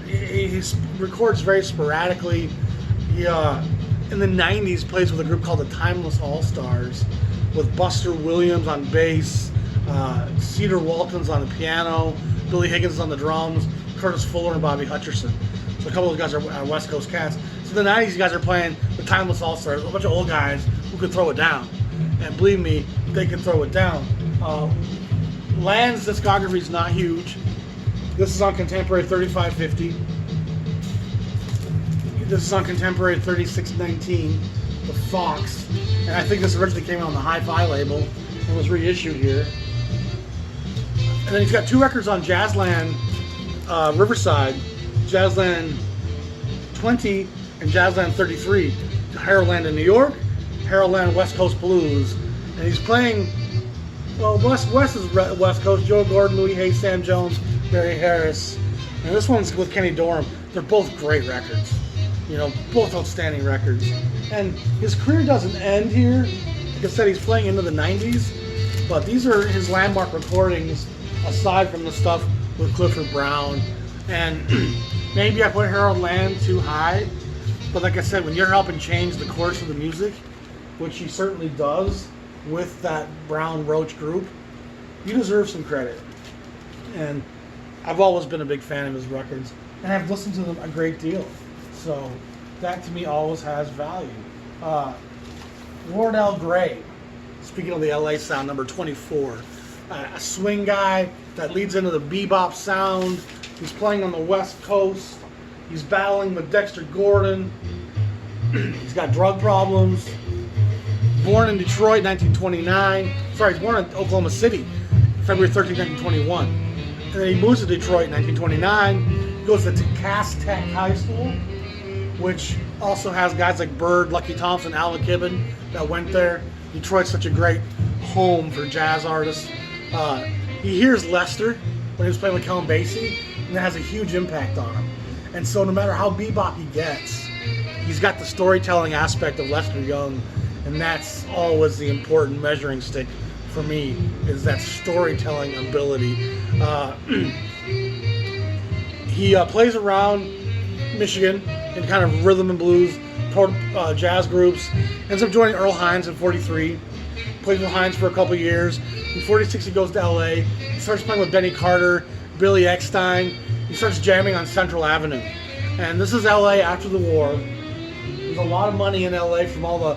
A: He records very sporadically. He in the 90s plays with a group called the Timeless All-Stars, with Buster Williams on bass, Cedar Walton's on the piano, Billy Higgins on the drums, Curtis Fuller and Bobby Hutcherson. So a couple of those guys are West Coast cats. So in the 90s, you guys are playing the Timeless All-Stars, a bunch of old guys who could throw it down. And believe me, they can throw it down. Land's discography is not huge. This is on Contemporary 3550. This is on Contemporary 3619, the Fox. And I think this originally came out on the Hi-Fi label and was reissued here. And then he's got two records on Jazzland Riverside, Jazzland 20 and Jazzland 33. Haroldland in New York, Haroldland West Coast Blues. And he's playing, well, West is West Coast, Joe Gordon, Louis Hayes, Sam Jones, Barry Harris. And this one's with Kenny Dorham. They're both great records. You know, both outstanding records. And his career doesn't end here. Like I said, he's playing into the 90s. But these are his landmark recordings, aside from the stuff with Clifford Brown. And maybe I put Harold Land too high. But like I said, when you're helping change the course of the music, which he certainly does with that Brown Roach group, you deserve some credit. And I've always been a big fan of his records, and I've listened to them a great deal. So that to me always has value. Wardell Gray, speaking of the LA sound, number 24. A swing guy that leads into the bebop sound. He's playing on the West Coast. He's battling with Dexter Gordon. He's got drug problems. Born in Detroit, 1929. Sorry, he's born in Oklahoma City, February 13, 1921. And then he moves to Detroit in 1929. Goes to Cass Tech High School, which also has guys like Bird, Lucky Thompson, Al McKibben that went there. Detroit's such a great home for jazz artists. He hears Lester when he was playing with Count Basie, and that has a huge impact on him. And so no matter how bebop he gets, he's got the storytelling aspect of Lester Young, and that's always the important measuring stick for me, is that storytelling ability. He plays around Michigan in kind of rhythm and blues jazz groups. Ends up joining Earl Hines in 43. Plays with Hines for a couple years. In 46 he goes to LA. He starts playing with Benny Carter, Billy Eckstein. He starts jamming on Central Avenue. And this is LA after the war. There's a lot of money in LA from all the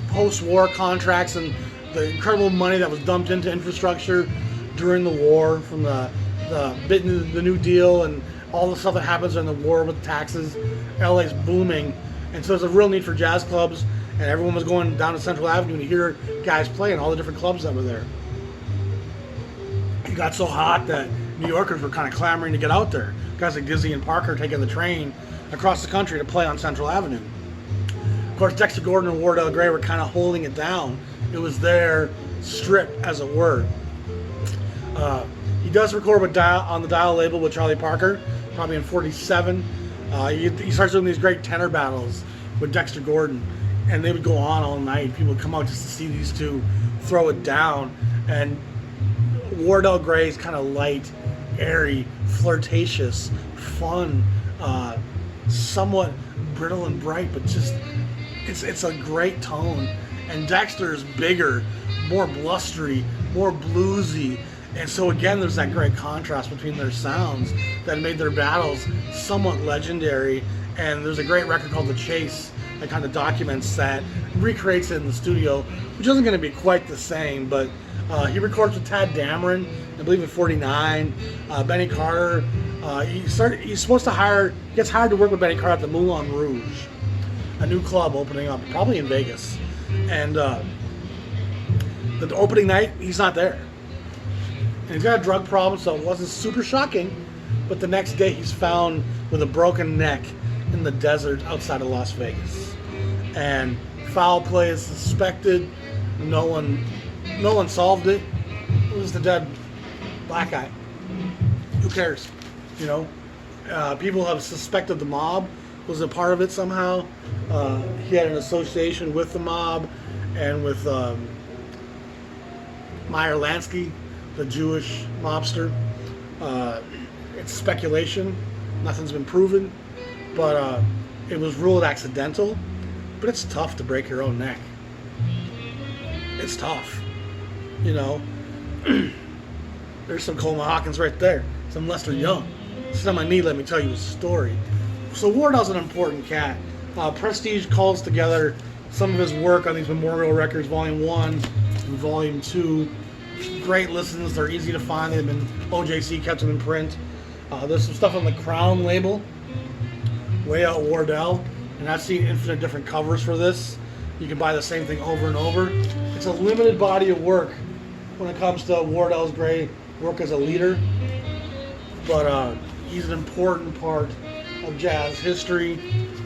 A: post-war contracts and the incredible money that was dumped into infrastructure during the war, from the New Deal and all the stuff that happens in the war with taxes. LA's booming, and so there's a real need for jazz clubs, and everyone was going down to Central Avenue to hear guys play in all the different clubs that were there. It got so hot that New Yorkers were kind of clamoring to get out there. Guys like Dizzy and Parker taking the train across the country to play on Central Avenue. Of course, Dexter Gordon and Wardell Gray were kind of holding it down. It was their strip, as it were. He does record on the Dial label with Charlie Parker, probably in 47. He starts doing these great tenor battles with Dexter Gordon, and they would go on all night. People would come out just to see these two throw it down. And Wardell Gray's kind of light, airy, flirtatious, fun, somewhat brittle and bright, but just it's a great tone. And Dexter is bigger, more blustery, more bluesy. And so again, there's that great contrast between their sounds that made their battles somewhat legendary. And there's a great record called The Chase that kind of documents that, recreates it in the studio, which isn't going to be quite the same, but he records with Tad Dameron, I believe in '49. Benny Carter, he's supposed to gets hired to work with Benny Carter at the Moulin Rouge, a new club opening up, probably in Vegas. And the opening night, he's not there. And he's got a drug problem, so it wasn't super shocking. But the next day, he's found with a broken neck in the desert outside of Las Vegas. And foul play is suspected. No one solved it. It was the dead black guy. Who cares? You know, people have suspected the mob was a part of it somehow. He had an association with the mob and with Meyer Lansky, the Jewish mobster. It's speculation. Nothing's been proven. But it was ruled accidental. But it's tough to break your own neck. It's tough. You know. There's some Coleman Hawkins right there. Some Lester Young. Sit on my knee, let me tell you a story. So Wardell's an important cat. Prestige calls together some of his work on these Memorial Records, Volume 1 and Volume 2. Great listens, they're easy to find. They've been, OJC kept them in print. There's some stuff on the Crown label, Way Out Wardell, and I've seen infinite different covers for this. You can buy the same thing over and over. It's a limited body of work when it comes to Wardell Gray work as a leader, but he's an important part of jazz history,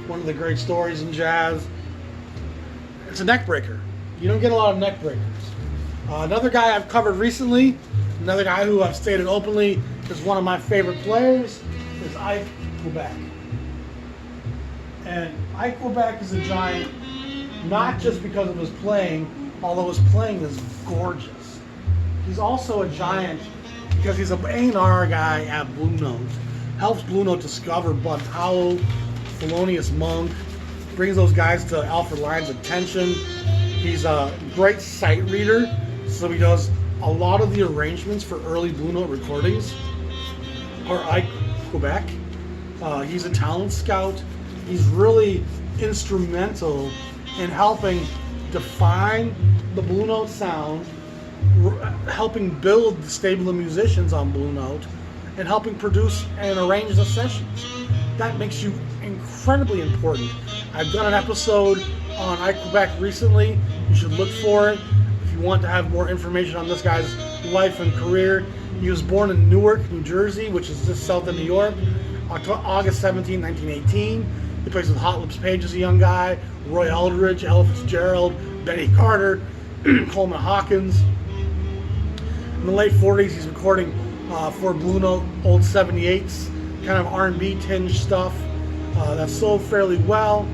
A: one of the great stories in jazz. It's a neck breaker. You don't get a lot of neck breakers. Another guy I've covered recently, another guy who I've stated openly is one of my favorite players, is Ike Quebec. And Ike Quebec is a giant, not just because of his playing, although his playing is gorgeous. He's also a giant because he's an A&R guy at Blue Note. Helps Blue Note discover Bud Powell, Thelonious Monk, brings those guys to Alfred Lyon's attention. He's a great sight reader, so he does a lot of the arrangements for early Blue Note recordings are Ike Quebec. He's a talent scout. He's really instrumental in helping define the Blue Note sound, helping build the stable of musicians on Blue Note, and helping produce and arrange the sessions. That makes you incredibly important. I've done an episode on Ike Quebec recently. You should look for it if you want to have more information on this guy's life and career. He was born in Newark, New Jersey, which is just south of New York, August 17, 1918. He plays with Hot Lips Page as a young guy, Roy Eldridge, Ella Fitzgerald, Benny Carter, Coleman Hawkins. In the late 40s, he's recording for Blue Note old 78s, kind of R&B tinge stuff that sold fairly well.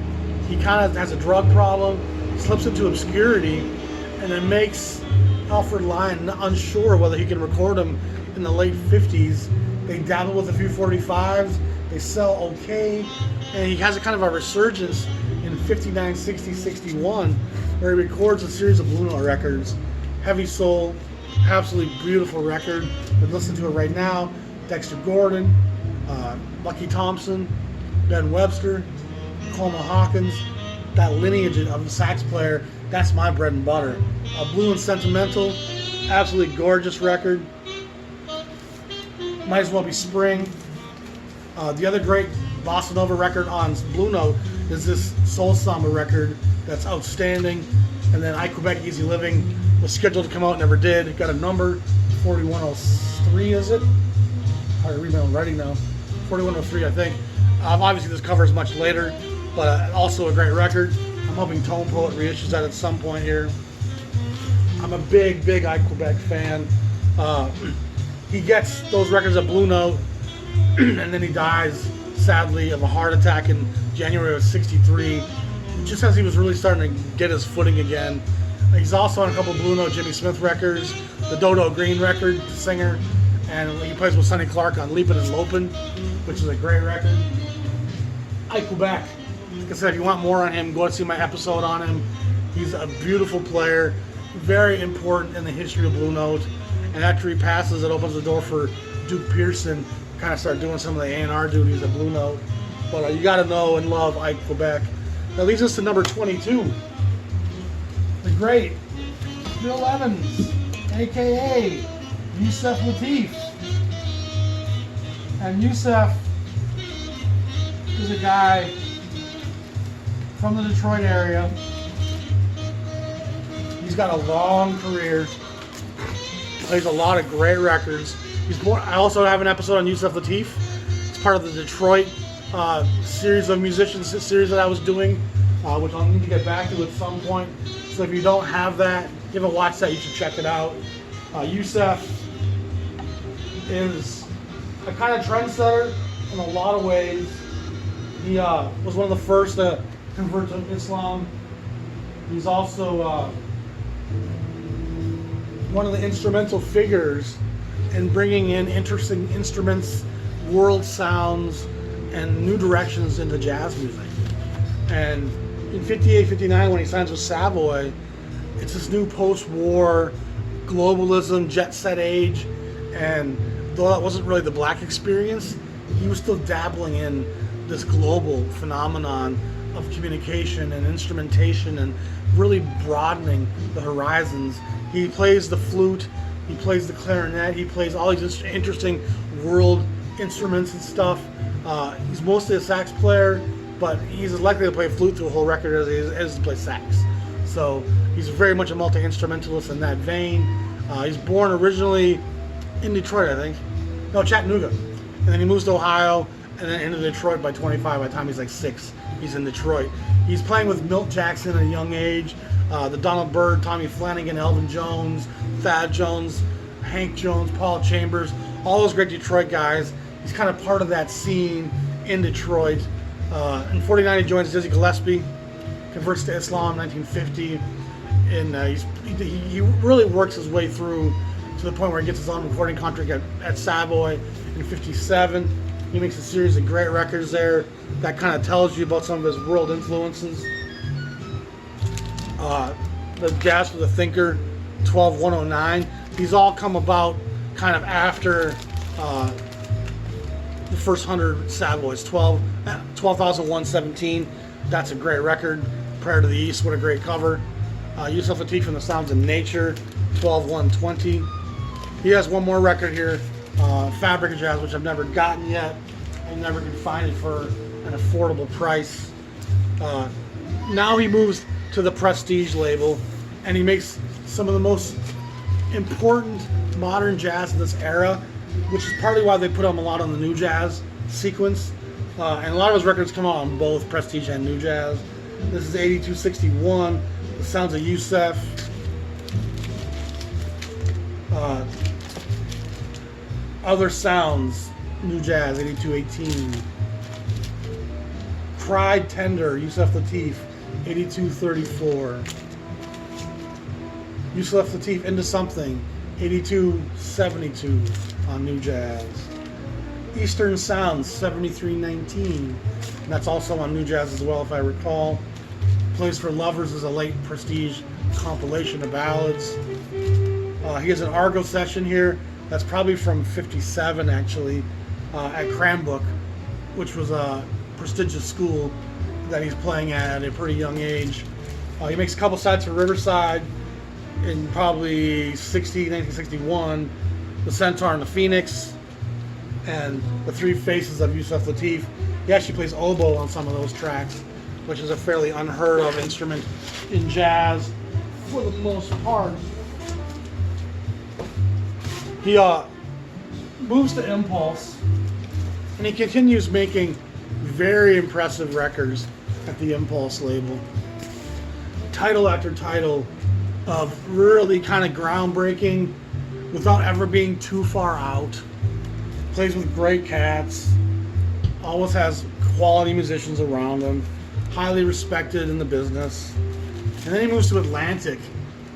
A: He kind of has a drug problem, slips into obscurity, and then makes Alfred Lyon unsure whether he can record him in the late 50s. They dabble with a few 45s, they sell okay, and he has a kind of a resurgence in 59, 60, 61, where he records a series of Blue Note records. Heavy Soul, absolutely beautiful record. We've listened to it right now. Dexter Gordon, Lucky Thompson, Ben Webster, Coleman Hawkins, that lineage of the sax player, that's my bread and butter. Blue and Sentimental, absolutely gorgeous record. Might as well be spring. The other great Bossa Nova record on Blue Note is this Soul Samba record that's outstanding. And then Ike Quebec Easy Living was scheduled to come out, never did. It got a number, 4103 is it? Hard to read my own writing now. 4103 I think. Obviously this cover is much later, but also a great record. I'm hoping Tone Poet reissues that at some point here. I'm a big Ike Quebec fan. He gets those records at Blue Note, and then he dies, sadly, of a heart attack in January of '63, just as he was really starting to get his footing again. He's also on a couple Blue Note Jimmy Smith records, the Dodo Green record, singer, and he plays with Sonny Clark on Leapin' and Lopin', which is a great record. Ike Quebec. Like I said, if you want more on him, go and see my episode on him. He's a beautiful player, very important in the history of Blue Note. And after he passes, it opens the door for Duke Pearson to kind of start doing some of the A&R duties at Blue Note. But you got to know and love Ike Quebec. That leads us to number 22. The great Bill Evans, a.k.a. Yusef Lateef. And Yusef is a guy from the Detroit area. He's got a long career. Plays a lot of great records. He's born. I also have an episode on Yusef Lateef. It's part of the Detroit series of musicians series that I was doing, which I'll need to get back to at some point. So if you don't have that, if you haven't watched that, you should check it out. Yusef is a kind of trendsetter in a lot of ways. He was one of the first to convert to Islam. He's also one of the instrumental figures in bringing in interesting instruments, world sounds, and new directions into jazz music. And in 58, 59, when he signs with Savoy, it's this new post-war globalism, jet set age. And though that wasn't really the black experience, he was still dabbling in this global phenomenon of communication and instrumentation and really broadening the horizons. He plays the flute, he plays the clarinet, he plays all these interesting world instruments and stuff. He's mostly a sax player, but he's as likely to play flute through a whole record as he is to play sax. So he's very much a multi-instrumentalist in that vein. He's born originally in Detroit, I think. No, Chattanooga. And then he moves to Ohio and then into Detroit by 25. By the time he's like 6, he's in Detroit. He's playing with Milt Jackson at a young age. The Donald Byrd, Tommy Flanagan, Elvin Jones, Thad Jones, Hank Jones, Paul Chambers, all those great Detroit guys. He's kind of part of that scene in Detroit. In 49, he joins Dizzy Gillespie, converts to Islam in 1950, and he really works his way through to the point where he gets his own recording contract at Savoy in 57. He makes a series of great records there that kind of tells you about some of his world influences. The Jazz for the Thinker, 12109. These all come about kind of after the first 100 Savoys, 12,117. That's a great record. Prayer to the East, what a great cover. Yusef Lateef and the Sounds of Nature, 12120. He has one more record here, Fabric of Jazz, which I've never gotten yet. I never could find it for an affordable price. Now he moves to the Prestige label, and he makes some of the most important modern jazz in this era, which is partly why they put him a lot on the New Jazz sequence. And a lot of his records come out on both Prestige and New Jazz. This is 8261, The Sounds of Yusef. Other Sounds, New Jazz, 8218. Cried Tender, Yusef Lateef, 8234. Yusef Lateef, Into Something, 8272 on New Jazz. Eastern Sounds, 7319. And that's also on New Jazz as well, if I recall. Plays for Lovers is a late Prestige compilation of ballads. He has an Argo session here. That's probably from 57, actually, at Cranbrook, which was a prestigious school that he's playing at a pretty young age. He makes a couple sides for Riverside in probably 1961. The Centaur and the Phoenix, and the Three Faces of Yusef Lateef. He actually plays oboe on some of those tracks, which is a fairly unheard of instrument in jazz for the most part. He moves to Impulse, and he continues making very impressive records at the Impulse label. Title after title of really kind of groundbreaking without ever being too far out. Plays with great cats, always has quality musicians around him, highly respected in the business. And then he moves to Atlantic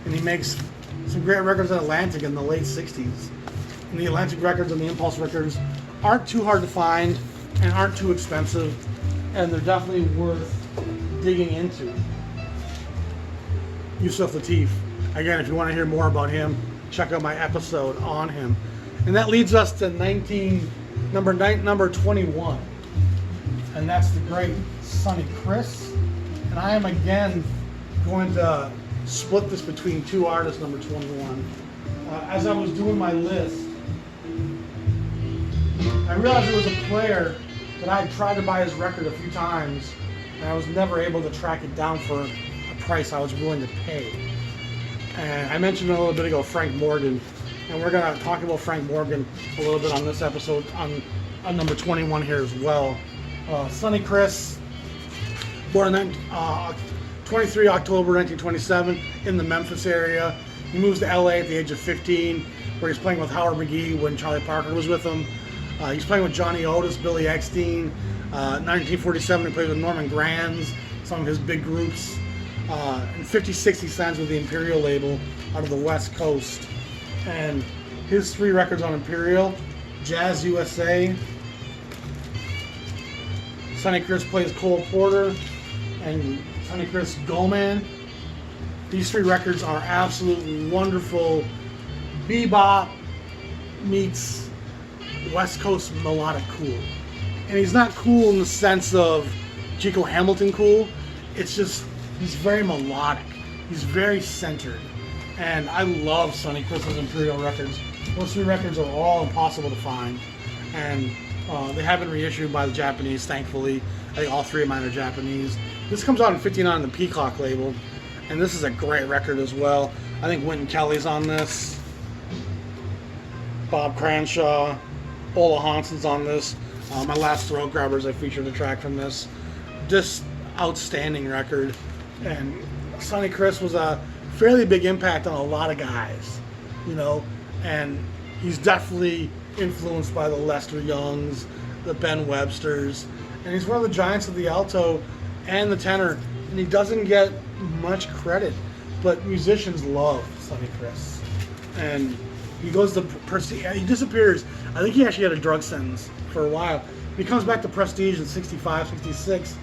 A: and he makes some great records in Atlantic in the late 60s. And the Atlantic records and the Impulse records aren't too hard to find and aren't too expensive, and they're definitely worth digging into. Yusef Lateef. Again, if you want to hear more about him, check out my episode on him. And that leads us to number 21. And that's the great Sonny Criss. And I am again going to split this between two artists, number 21. As I was doing my list, I realized there was a player that I had tried to buy his record a few times, and I was never able to track it down for a price I was willing to pay. And I mentioned a little bit ago Frank Morgan, and we're going to talk about Frank Morgan a little bit on this episode on number 21 here as well. Sonny Criss, born on 23 October 1927 in the Memphis area. He moves to LA at the age of 15, where he's playing with Howard McGee when Charlie Parker was with him. He's playing with Johnny Otis, Billy Eckstein. 1947, he plays with Norman Granz, some of his big groups. In 56, he signs with the Imperial label out of the West Coast. And his 3 records on Imperial, Jazz USA, Sonny Criss plays Cole Porter, and Sonny Criss Go-Man. These 3 records are absolutely wonderful. Bebop meets West Coast melodic cool. And he's not cool in the sense of Chico Hamilton cool. It's just, he's very melodic. He's very centered. And I love Sonny Criss's Imperial records. Those 3 records are all impossible to find. And they have been reissued by the Japanese, thankfully. I think all 3 of mine are Japanese. This comes out in 59 on the Peacock label. And this is a great record as well. I think Wynton Kelly's on this. Bob Cranshaw. Ola Hanson's on this. My last Throat Grabbers, I featured a track from this. Just outstanding record. And Sonny Criss was a fairly big impact on a lot of guys, you know, and he's definitely influenced by the Lester Youngs, the Ben Websters, and he's one of the giants of the alto and the tenor, and he doesn't get much credit, but musicians love Sonny Criss. And he goes to he disappears. I think he actually had a drug sentence for a while. He comes back to Prestige in 65, 66,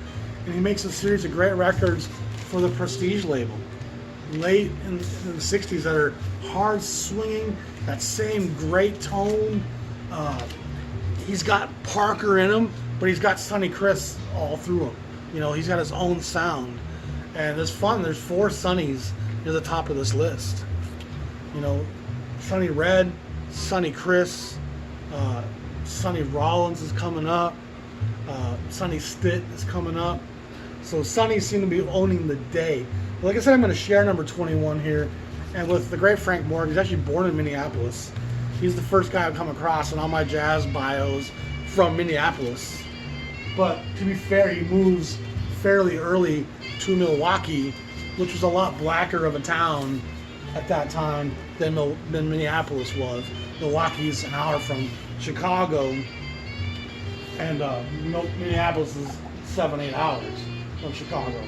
A: and he makes a series of great records for the Prestige label. Late in the 60s that are hard swinging, that same great tone. He's got Parker in him, but he's got Sonny Criss all through him. You know, he's got his own sound. And it's fun. There's 4 Sonnys near the top of this list. You know, Sonny Red, Sonny Criss, Sonny Rollins is coming up. Sonny Stitt is coming up. So Sonny seemed to be owning the day. But like I said, I'm going to share number 21 here. And with the great Frank Morgan, he's actually born in Minneapolis. He's the first guy I've come across in all my jazz bios from Minneapolis. But to be fair, he moves fairly early to Milwaukee, which was a lot blacker of a town at that time than Minneapolis was. Milwaukee's an hour from Chicago, and Minneapolis is 7-8 hours from Chicago.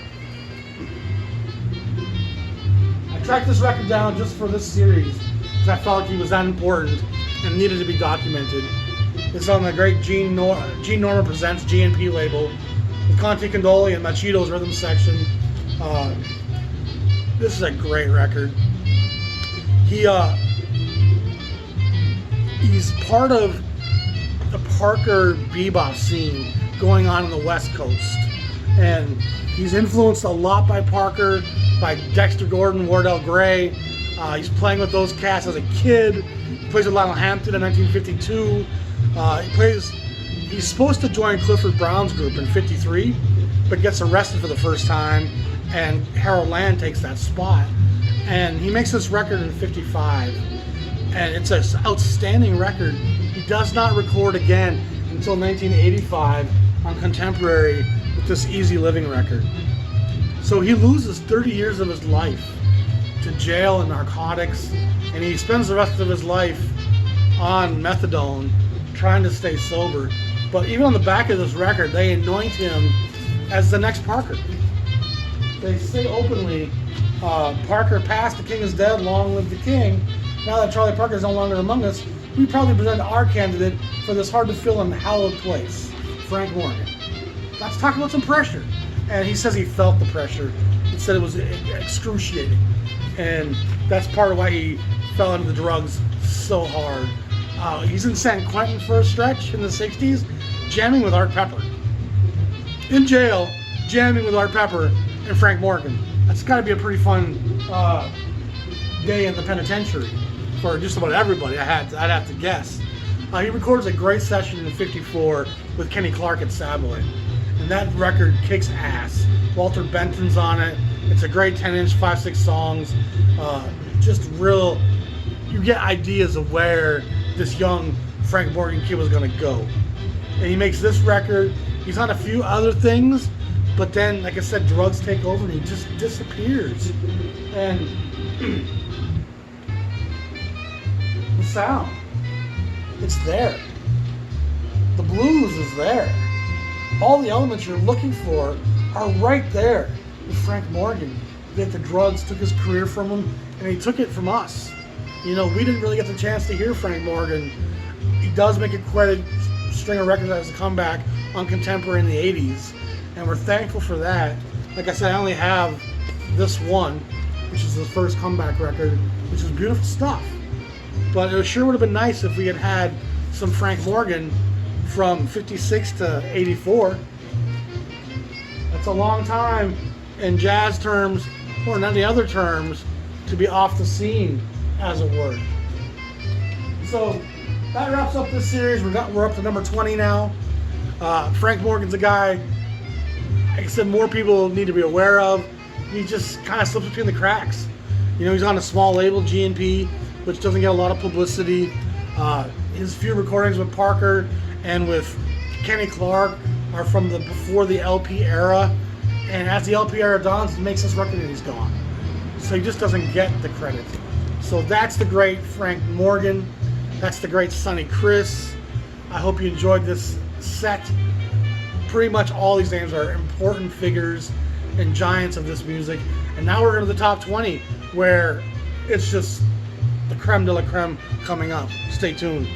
A: I tracked this record down just for this series because I felt like he was that important and needed to be documented. It's on the great Gene Norman Presents G&P label with Conte Condoli and Machito's rhythm section. This is a great record. He's part of the Parker bebop scene going on in the West Coast, and he's influenced a lot by Parker, by Dexter Gordon, Wardell Gray. He's playing with those cats as a kid. He plays with Lionel Hampton in 1952. He's supposed to join Clifford Brown's group in 53, but gets arrested for the first time, and Harold Land takes that spot. And he makes this record in 55, and it's an outstanding record. He does not record again until 1985 on Contemporary with this Easy Living record. So he loses 30 years of his life to jail and narcotics, and he spends the rest of his life on methadone trying to stay sober. But even on the back of this record, they anoint him as the next Parker. they say openly, Parker passed, the king is dead, long live the king. Now that Charlie Parker is no longer among us, we proudly present our candidate for this hard-to-fill and hallowed place, Frank Morgan. Let's talk about some pressure. And he says he felt the pressure. He said it was excruciating. And that's part of why he fell into the drugs so hard. He's in San Quentin for a stretch in the 60s, jamming with Art Pepper. In jail, jamming with Art Pepper and Frank Morgan. That's got to be a pretty fun day in the penitentiary for just about everybody, I'd have to guess. He records a great session in '54 with Kenny Clark at Savoy. And that record kicks ass. Walter Benton's on it. It's a great 10-inch, 5-6 songs. Just real, you get ideas of where this young Frank Morgan kid was going to go. And he makes this record. He's on a few other things, but then, like I said, drugs take over and he just disappears. And the sound, it's there. The blues is there. All the elements you're looking for are right there with Frank Morgan. That the drugs took his career from him, and he took it from us. You know, we didn't really get the chance to hear Frank Morgan. He does make quite a string of records as a comeback on Contemporary in the 80s, and we're thankful for that. Like I said, I only have this one, which is the first comeback record, which is beautiful stuff. But it sure would have been nice if we had had some Frank Morgan from 56 to 84. That's a long time in jazz terms, or in any other terms, to be off the scene, as it were. So that wraps up this series. We're up to number 20 now. Frank Morgan's a guy, like I said, more people need to be aware of. He just kind of slips between the cracks. You know, he's on a small label, G&P, which doesn't get a lot of publicity. His few recordings with Parker and with Kenny Clark are from the before the LP era, and as the LP era dawns, he makes this record and he's gone. So he just doesn't get the credit. So that's the great Frank Morgan. That's the great Sonny Criss. I hope you enjoyed this set. Pretty much all these names are important figures and giants of this music. And now we're into the top 20, where it's just the creme de la creme coming up. Stay tuned.